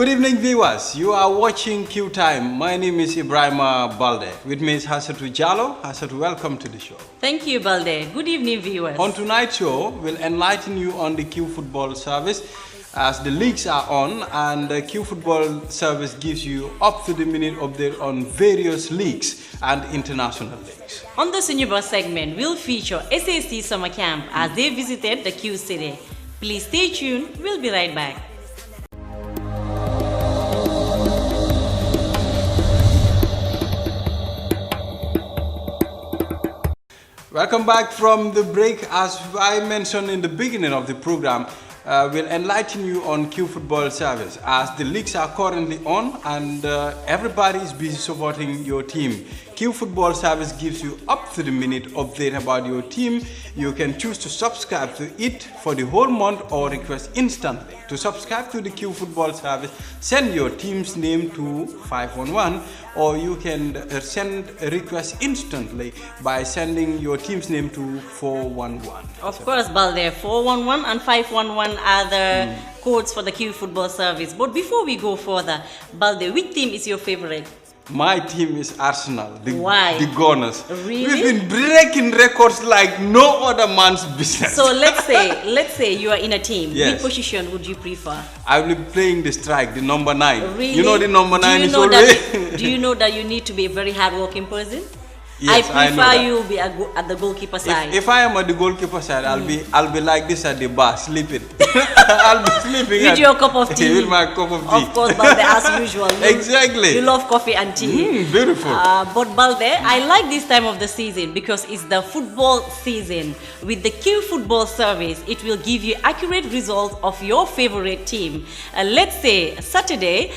Good evening, viewers. You are watching Qtime. My name is Ibrahima Balde. With me is Hassatu Jallo. Hassatu, welcome to the show. Thank you, Balde. Good evening, viewers. On tonight's show, we'll enlighten you on the Q Football service as the leagues are on, and the Q Football service gives you up-to-the-minute update on various leagues and international leagues. On the Senior Boss segment, we'll feature SAC Summer Camp as they visited the Q City. Please stay tuned. We'll be right back. Welcome back from the break. As I mentioned in the beginning of the program, we'll enlighten you on Q Football service as the leagues are currently on and everybody is busy supporting your team. Q Football service gives you up-to-the-minute update about your team. You can choose to subscribe to it for the whole month or request instantly. To subscribe to the Q Football service, send your team's name to 511, or you can send a request instantly by sending your team's name to 411. Of course, Balde, 411 and 511 are the codes for the Q Football service. But before we go further, Balde, which team is your favorite? My team is Arsenal. Why? The Gunners. Really? We've been breaking records like no other man's business. So let's say you are in a team. Yes. Which position would you prefer? I will be playing the strike, the number 9. Really? You know the number 9 is always. Do you know that you need to be a very hardworking person? Yes, I prefer know you be at the goalkeeper side. If I am at the goalkeeper side, I'll be like this at the bar, sleeping. I'll be sleeping with your cup of tea. With my cup of tea. Of course, Balde, as usual. Exactly. You love coffee and tea. Beautiful. But Balde, I like this time of the season because it's the football season. With the Q Football service, it will give you accurate results of your favorite team. Let's say Saturday,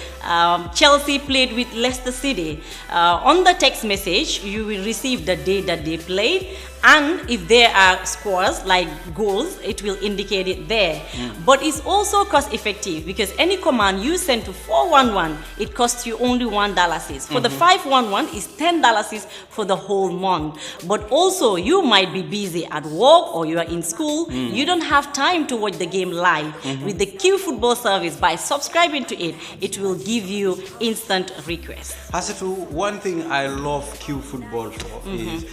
Chelsea played with Leicester City. On the text message, you will receive the day that they played, and if there are scores like goals, it will indicate it there. But it's also cost effective because any command you send to 411, it costs you only $1. For the 511 is $10 for the whole month. But also you might be busy at work or you are in school, you don't have time to watch the game live. With the Q Football service, by subscribing to it, it will give you instant requests. Hassatu, one thing I love Q Football for is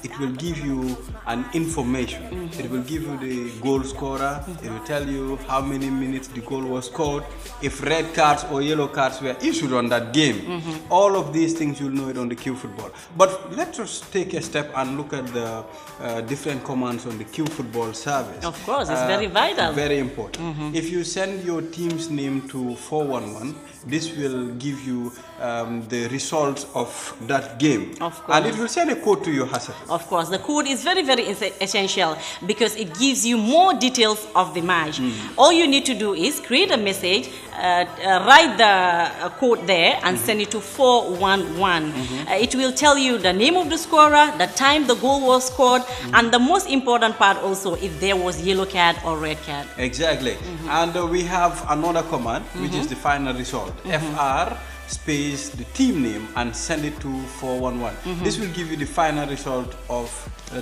it will give you an information. It will give you the goal scorer. It will tell you how many minutes the goal was scored, if red cards or yellow cards were issued on that game. All of these things you'll know it on the Q Football. But let's just take a step and look at the different commands on the Q Football service. Of course, it's very vital. Very important. If you send your team's name to 411, this will give you the results of that game. Of course. And it will send a code to your Hassan. Of course, the code is very, very essential because it gives you more details of the match. All you need to do is create a message, write the code there and send it to 411. It will tell you the name of the scorer, the time the goal was scored, and the most important part also if there was yellow card or red card. Exactly. And we have another command, which is the final result. FR space the team name and send it to 411. This will give you the final result of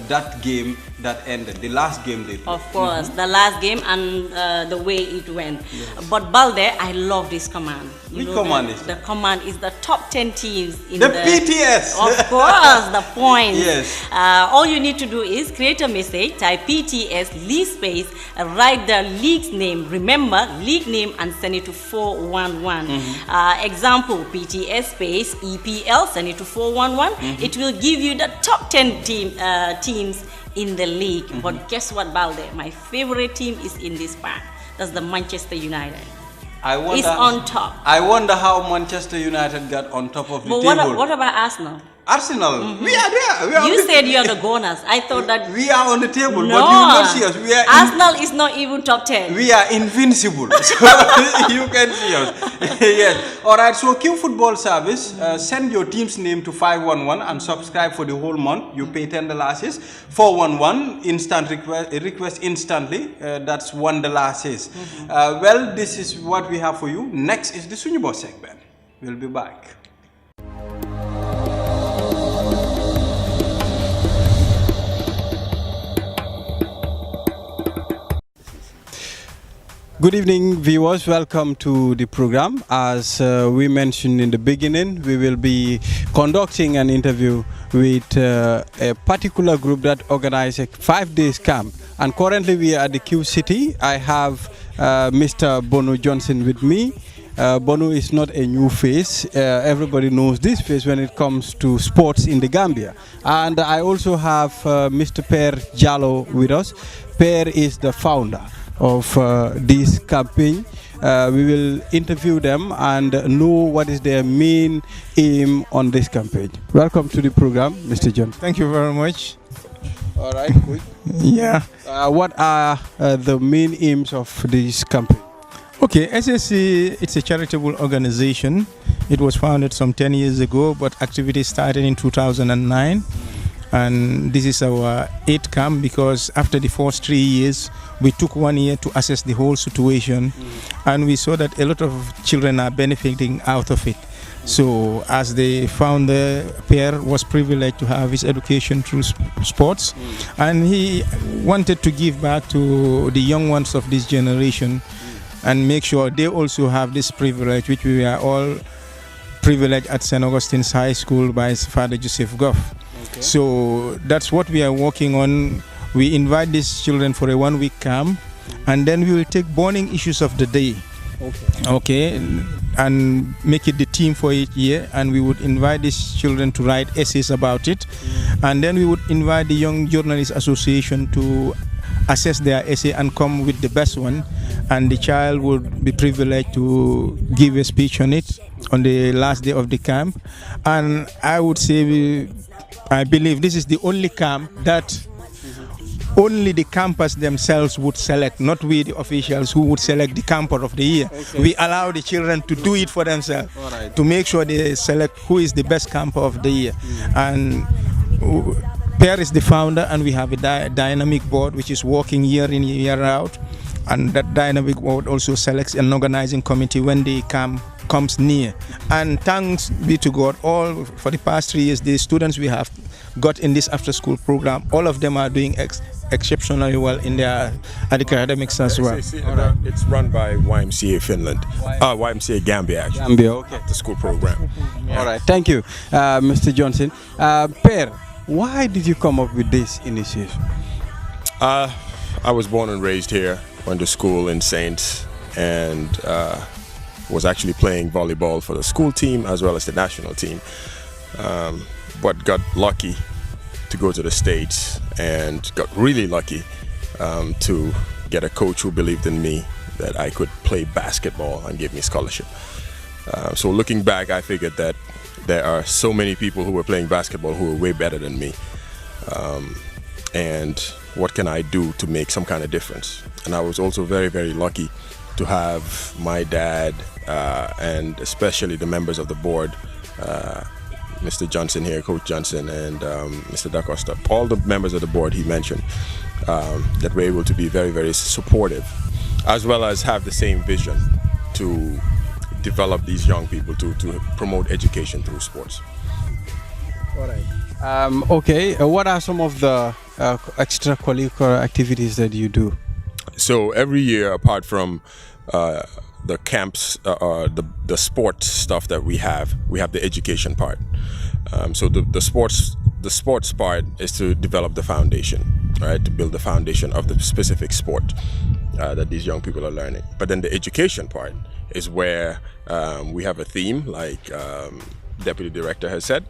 that game that ended, the last game they played. Of course, the last game and the way it went. Yes. But Balde, I love this command. Which command is the command is the top 10 teams in the PTS. Of course, the points. Yes. All you need to do is create a message, type PTS, league space, write the league's name. Remember, league name and send it to 411. Example, PTS space EPL, send it to 411. It will give you the top 10 teams in the league. But guess what, Balde? My favorite team is in this part. That's the Manchester United. It's on top. I wonder how Manchester United got on top of the table. What about Arsenal? Arsenal, we are there. You said you are the Gunners. I thought that we are on the table, no, but you will not see us. We are Arsenal is not even top 10. We are invincible, so you can see us. Yes. All right. So Q Football service, send your team's name to 511 and subscribe for the whole month. You pay $10. 411 instant request instantly. That's $1. Well, this is what we have for you. Next is the Sunyibo segment. We'll be back. Good evening, viewers. Welcome to the program. As we mentioned in the beginning, we will be conducting an interview with a particular group that organized a 5-day camp. And currently we are at the Q City. I have Mr. Bono Johnson with me. Bono is not a new face. Everybody knows this face when it comes to sports in the Gambia. And I also have Mr. Per Jallo with us. Per is the founder of this campaign. We will interview them and know what is their main aim on this campaign. Welcome to the program, Mr. John. Thank you very much. All right, quick. Yeah. What are the main aims of this campaign? Okay, SSC, it's a charitable organization. It was founded some 10 years ago, but activities started in 2009. And this is our 8th camp because after the first 3 years, we took 1 year to assess the whole situation. And we saw that a lot of children are benefiting out of it. So as the founder, Per was privileged to have his education through sports. And he wanted to give back to the young ones of this generation and make sure they also have this privilege, which we are all privileged at St. Augustine's High School by Father Joseph Goff. Okay. So that's what we are working on. We invite these children for a 1-week camp, and then we will take burning issues of the day. Okay, and make it the theme for each year, and we would invite these children to write essays about it, and then we would invite the Young Journalists Association to assess their essay and come with the best one, and the child would be privileged to give a speech on it on the last day of the camp. And I would say I believe this is the only camp that only the campers themselves would select, not we the officials who would select the camper of the year. Okay. We allow the children to do it for themselves, to make sure they select who is the best camper of the year. And Per is the founder, and we have a dynamic board which is working year in, year out. And that dynamic board also selects an organizing committee when the camp comes near. And thanks be to God, all for the past 3 years, the students we have got in this after-school program, all of them are doing exceptionally well in their academics as well. It's run by YMCA Finland, YMCA Gambia actually. Gambia, okay. The school program. Yeah. All right, thank you, Mr. Johnson. Per, why did you come up with this initiative? I was born and raised here, went to school in Saints, and was actually playing volleyball for the school team as well as the national team. But got lucky to go to the States, and got really lucky to get a coach who believed in me that I could play basketball and gave me scholarship. So looking back, I figured that there are so many people who were playing basketball who were way better than me. And what can I do to make some kind of difference? And I was also very, very lucky to have my dad and especially the members of the board, Mr. Johnson here, Coach Johnson, and Mr. Da Costa, all the members of the board he mentioned, that were able to be very, very supportive, as well as have the same vision to develop these young people to promote education through sports. All right. Okay, what are some of the extracurricular activities that you do? So every year, apart from the camps, the sports stuff that we have the education part. So the sports part is to develop the foundation, right? To build the foundation of the specific sport that these young people are learning. But then the education part is where we have a theme, like Deputy Director has said.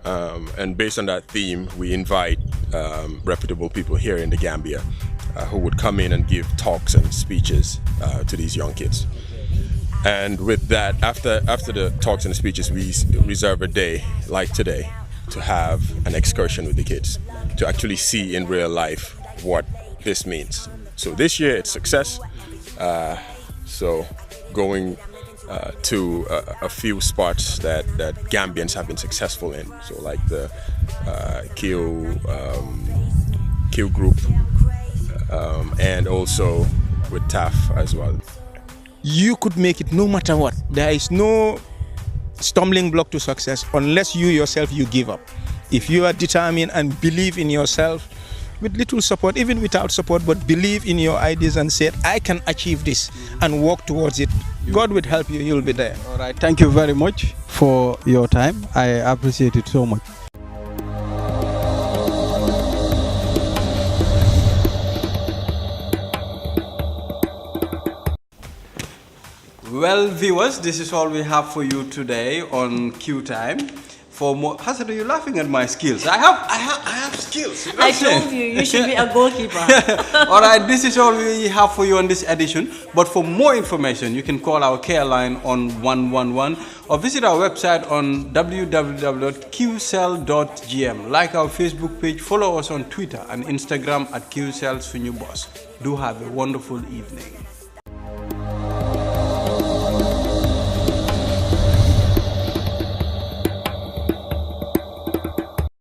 And based on that theme, we invite reputable people here in the Gambia who would come in and give talks and speeches to these young kids. And with that, after the talks and speeches, we reserve a day like today to have an excursion with the kids, to actually see in real life what this means. So this year it's success. So going to a few spots that Gambians have been successful in. So like the Q group, and also with TAF as well. You could make it no matter what. There is no stumbling block to success unless you yourself you give up. If you are determined and believe in yourself, with little support, even without support, but believe in your ideas and say, I can achieve this and work towards it. God will help you, you'll be there. All right, thank you very much for your time. I appreciate it so much. Well, viewers, this is all we have for you today on Qtime. For more, Hassan, are you laughing at my skills? I have skills. I told you should be a goalkeeper. All right, this is all we have for you on this edition. But for more information, you can call our care line on 111 or visit our website on www.qcell.gm. Like our Facebook page, follow us on Twitter and Instagram at QCellSunyuboss. Do have a wonderful evening.